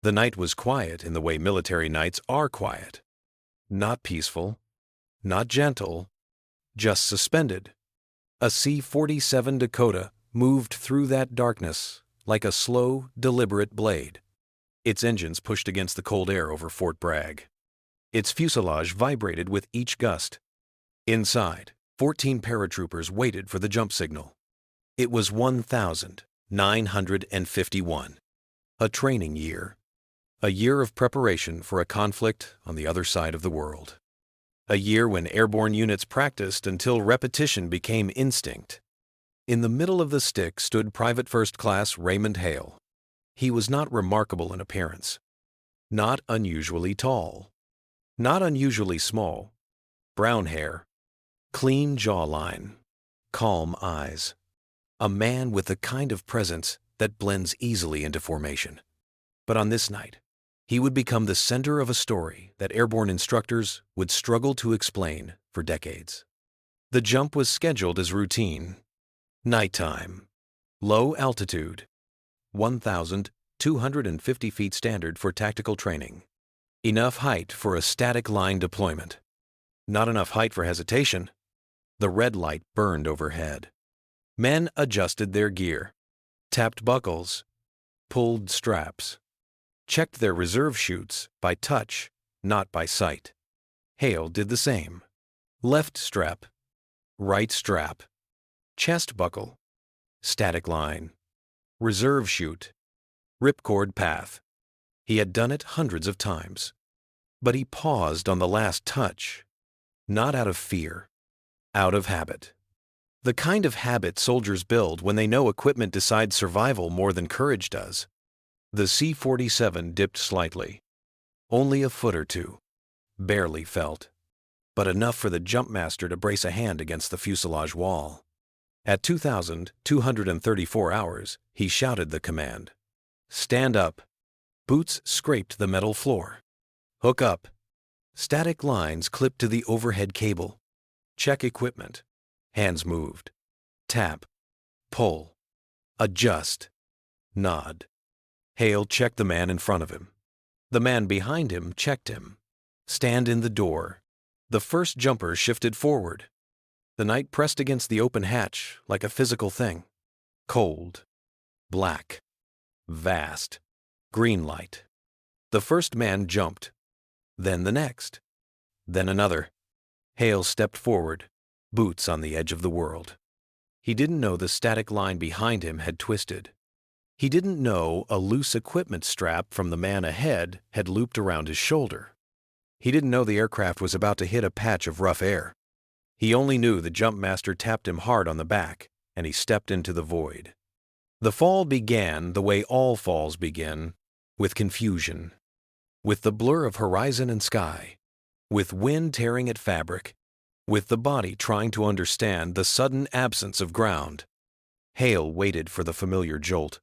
The night was quiet in the way military nights are quiet. Not peaceful, not gentle, just suspended. A C-47 Dakota moved through that darkness like a slow, deliberate blade. Its engines pushed against the cold air over Fort Bragg. Its fuselage vibrated with each gust. Inside, 14 paratroopers waited for the jump signal. It was 1951. A training year. A year of preparation for a conflict on the other side of the world. A year when airborne units practiced until repetition became instinct. In the middle of the stick stood Private First Class Raymond Hale. He was not remarkable in appearance. Not unusually tall. Not unusually small. Brown hair. Clean jawline. Calm eyes. A man with the kind of presence that blends easily into formation. But on this night, he would become the center of a story that airborne instructors would struggle to explain for decades. The jump was scheduled as routine. Nighttime. Low altitude. 1,250 feet standard for tactical training. Enough height for a static line deployment. Not enough height for hesitation. The red light burned overhead. Men adjusted their gear, tapped buckles, pulled straps, checked their reserve chutes by touch, not by sight. Hale did the same. Left strap, right strap, chest buckle, static line, reserve chute, ripcord path. He had done it hundreds of times. But he paused on the last touch, not out of fear, out of habit. The kind of habit soldiers build when they know equipment decides survival more than courage does. The C-47 dipped slightly. Only a foot or two. Barely felt. But enough for the jumpmaster to brace a hand against the fuselage wall. At 2,234 hours, he shouted the command. Stand up. Boots scraped the metal floor. Hook up. Static lines clipped to the overhead cable. Check equipment. Hands moved. Tap. Pull. Adjust. Nod. Hale checked the man in front of him. The man behind him checked him. Stand in the door. The first jumper shifted forward. The night pressed against the open hatch like a physical thing. Cold. Black. Vast. Green light. The first man jumped. Then the next. Then another. Hale stepped forward. Boots on the edge of the world. He didn't know the static line behind him had twisted. He didn't know a loose equipment strap from the man ahead had looped around his shoulder. He didn't know the aircraft was about to hit a patch of rough air. He only knew the jumpmaster tapped him hard on the back, and he stepped into the void. The fall began the way all falls begin, with confusion, with the blur of horizon and sky, with wind tearing at fabric, with the body trying to understand the sudden absence of ground. Hale waited for the familiar jolt,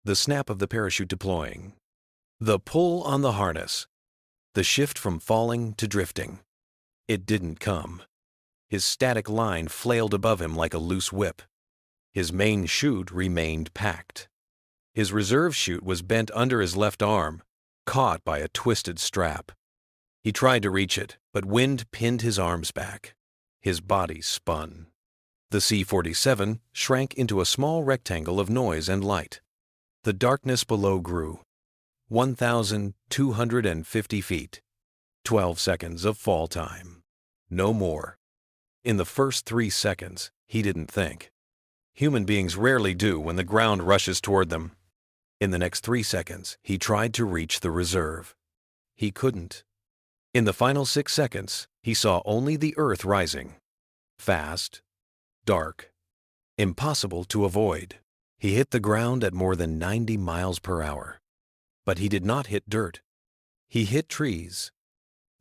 the snap of the parachute deploying, the pull on the harness, the shift from falling to drifting. It didn't come. His static line flailed above him like a loose whip. His main chute remained packed. His reserve chute was bent under his left arm, caught by a twisted strap. He tried to reach it, but wind pinned his arms back. His body spun. The C-47 shrank into a small rectangle of noise and light. The darkness below grew. 1,250 feet. 12 seconds of fall time. No more. In the first 3 seconds, he didn't think. Human beings rarely do when the ground rushes toward them. In the next 3 seconds, he tried to reach the reserve. He couldn't. In the final 6 seconds, he saw only the earth rising. Fast, dark, impossible to avoid. He hit the ground at more than 90 miles per hour. But he did not hit dirt. He hit trees.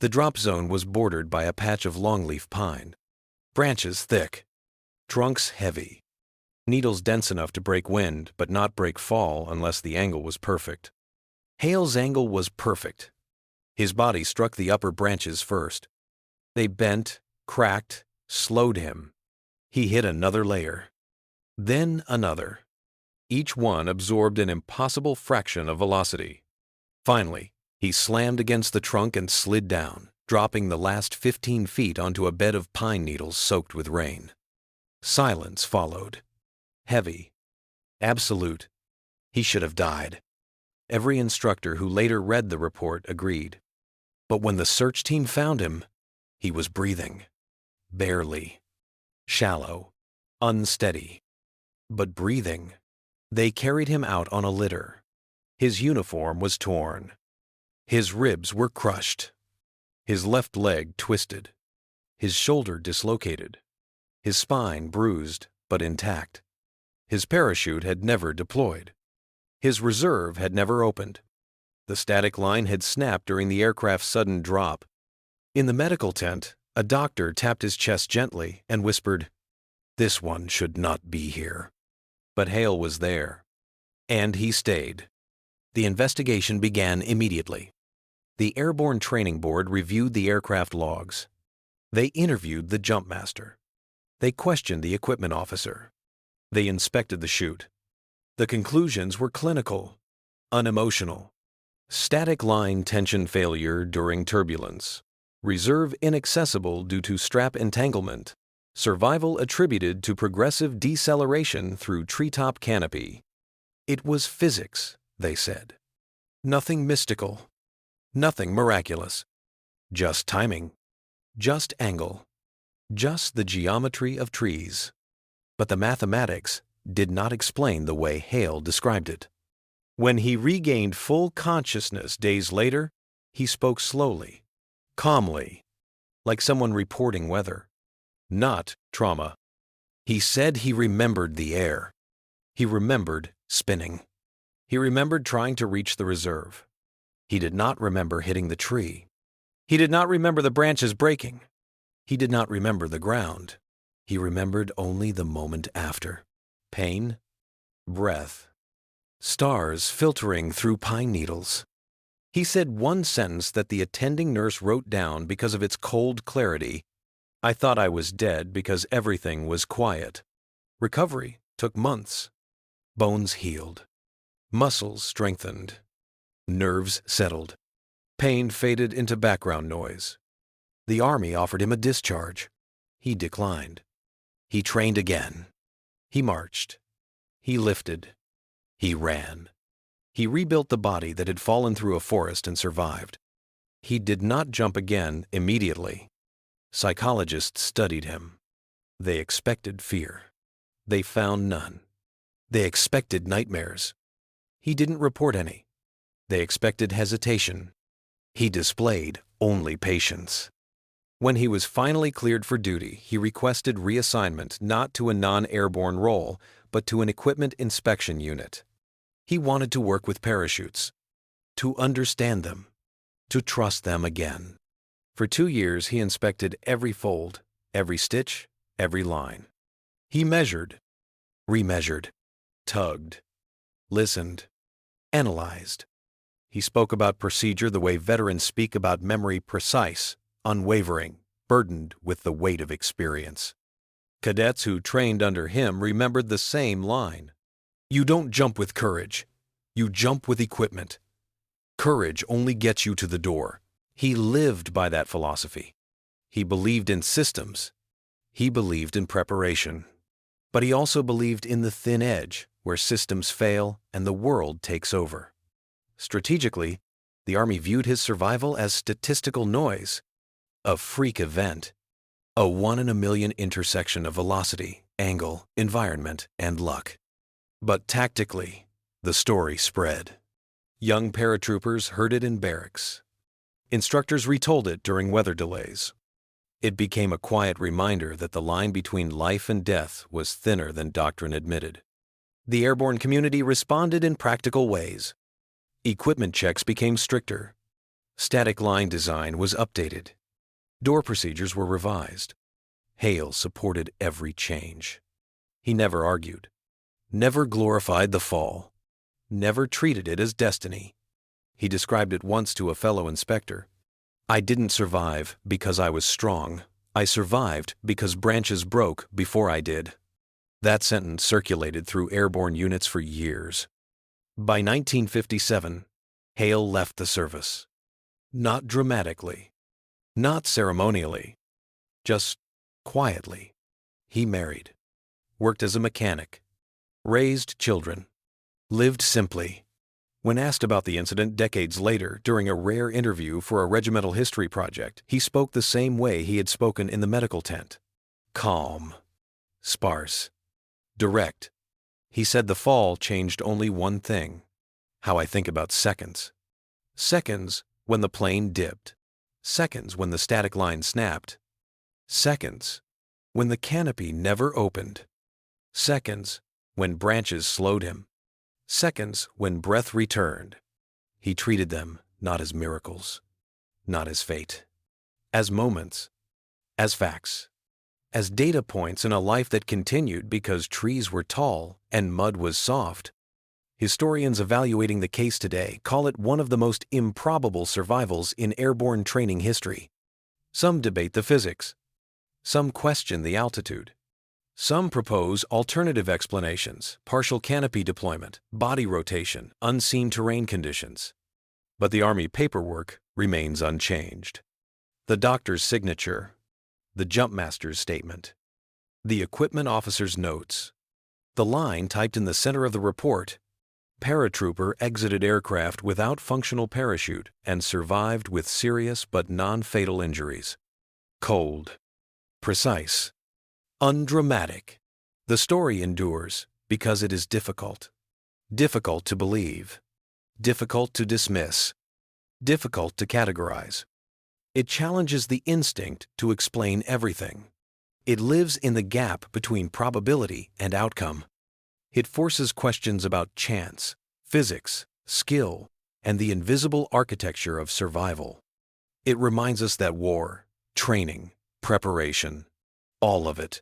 The drop zone was bordered by a patch of longleaf pine. Branches thick. Trunks heavy. Needles dense enough to break wind, but not break fall unless the angle was perfect. Hale's angle was perfect. His body struck the upper branches first. They bent, cracked, slowed him. He hit another layer. Then another. Each one absorbed an impossible fraction of velocity. Finally, he slammed against the trunk and slid down, dropping the last 15 feet onto a bed of pine needles soaked with rain. Silence followed. Heavy. Absolute. He should have died. Every instructor who later read the report agreed. But when the search team found him, he was breathing. Barely. Shallow. Unsteady. But breathing. They carried him out on a litter. His uniform was torn. His ribs were crushed. His left leg twisted. His shoulder dislocated. His spine bruised but intact. His parachute had never deployed. His reserve had never opened. The static line had snapped during the aircraft's sudden drop. In the medical tent, a doctor tapped his chest gently and whispered, "This one should not be here." But Hale was there. And he stayed. The investigation began immediately. The Airborne Training Board reviewed the aircraft logs. They interviewed the jump master. They questioned the equipment officer. They inspected the chute. The conclusions were clinical, unemotional. Static line tension failure during turbulence. Reserve inaccessible due to strap entanglement. Survival attributed to progressive deceleration through treetop canopy. It was physics, they said. Nothing mystical. Nothing miraculous. Just timing. Just angle. Just the geometry of trees. But the mathematics did not explain the way Hale described it. When he regained full consciousness days later, he spoke slowly, calmly, like someone reporting weather. Not trauma. He said he remembered the air. He remembered spinning. He remembered trying to reach the reserve. He did not remember hitting the tree. He did not remember the branches breaking. He did not remember the ground. He remembered only the moment after. Pain, breath, stars filtering through pine needles. He said one sentence that the attending nurse wrote down because of its cold clarity. "I thought I was dead because everything was quiet." Recovery took months. Bones healed. Muscles strengthened. Nerves settled. Pain faded into background noise. The Army offered him a discharge. He declined. He trained again. He marched. He lifted. He ran. He rebuilt the body that had fallen through a forest and survived. He did not jump again immediately. Psychologists studied him. They expected fear. They found none. They expected nightmares. He didn't report any. They expected hesitation. He displayed only patience. When he was finally cleared for duty, he requested reassignment not to a non-airborne role, but to an equipment inspection unit. He wanted to work with parachutes, to understand them, to trust them again. For 2 years, he inspected every fold, every stitch, every line. He measured, remeasured, tugged, listened, analyzed. He spoke about procedure the way veterans speak about memory: precise, unwavering, burdened with the weight of experience. Cadets who trained under him remembered the same line. "You don't jump with courage. You jump with equipment. Courage only gets you to the door." He lived by that philosophy. He believed in systems. He believed in preparation. But he also believed in the thin edge, where systems fail and the world takes over. Strategically, the Army viewed his survival as statistical noise, a freak event, a 1 in a million intersection of velocity, angle, environment, and luck. But tactically, the story spread. Young paratroopers heard it in barracks. Instructors retold it during weather delays. It became a quiet reminder that the line between life and death was thinner than doctrine admitted. The airborne community responded in practical ways. Equipment checks became stricter. Static line design was updated. Door procedures were revised. Hale supported every change. He never argued, never glorified the fall, never treated it as destiny. He described it once to a fellow inspector. "I didn't survive because I was strong. I survived because branches broke before I did." That sentence circulated through airborne units for years. By 1957, Hale left the service. Not dramatically, not ceremonially, just quietly. He married, worked as a mechanic, raised children, lived simply. When asked about the incident decades later during a rare interview for a regimental history project, he spoke the same way he had spoken in the medical tent. Calm, sparse, direct. He said the fall changed only one thing: how I think about seconds. Seconds when the plane dipped. Seconds when the static line snapped. Seconds when the canopy never opened. Seconds when branches slowed him. Seconds when breath returned. He treated them not as miracles, not as fate, as moments, as facts, as data points in a life that continued because trees were tall and mud was soft. Historians evaluating the case today call it one of the most improbable survivals in airborne training history. Some debate the physics. Some question the altitude. Some propose alternative explanations: partial canopy deployment, body rotation, unseen terrain conditions. But the Army paperwork remains unchanged. The doctor's signature, the jumpmaster's statement, the equipment officer's notes, the line typed in the center of the report: Paratrooper exited aircraft without functional parachute and survived with serious but non-fatal injuries. Cold, precise, undramatic. The story endures because it is difficult. Difficult to believe. Difficult to dismiss. Difficult to categorize. It challenges the instinct to explain everything. It lives in the gap between probability and outcome. It forces questions about chance, physics, skill, and the invisible architecture of survival. It reminds us that war, training, preparation, all of it,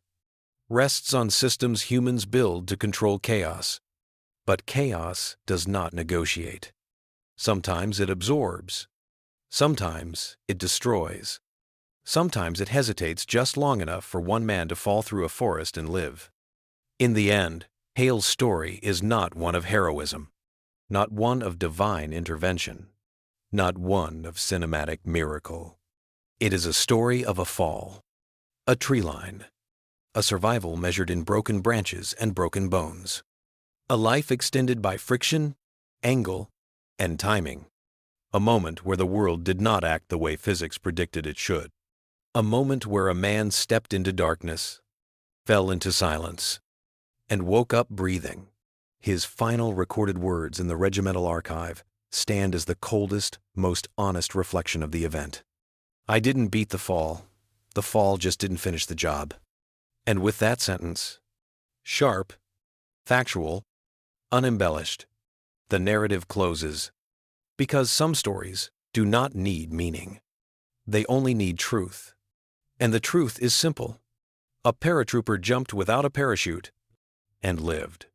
rests on systems humans build to control chaos. But chaos does not negotiate. Sometimes it absorbs. Sometimes it destroys. Sometimes it hesitates just long enough for one man to fall through a forest and live. In the end, Hale's story is not one of heroism, not one of divine intervention, not one of cinematic miracle. It is a story of a fall, a tree line, a survival measured in broken branches and broken bones, a life extended by friction, angle, and timing, a moment where the world did not act the way physics predicted it should, a moment where a man stepped into darkness, fell into silence, and woke up breathing. His final recorded words in the regimental archive stand as the coldest, most honest reflection of the event. I didn't beat the fall just didn't finish the job. And with that sentence, sharp, factual, unembellished, the narrative closes. Because some stories do not need meaning. They only need truth. And the truth is simple. A paratrooper jumped without a parachute and lived.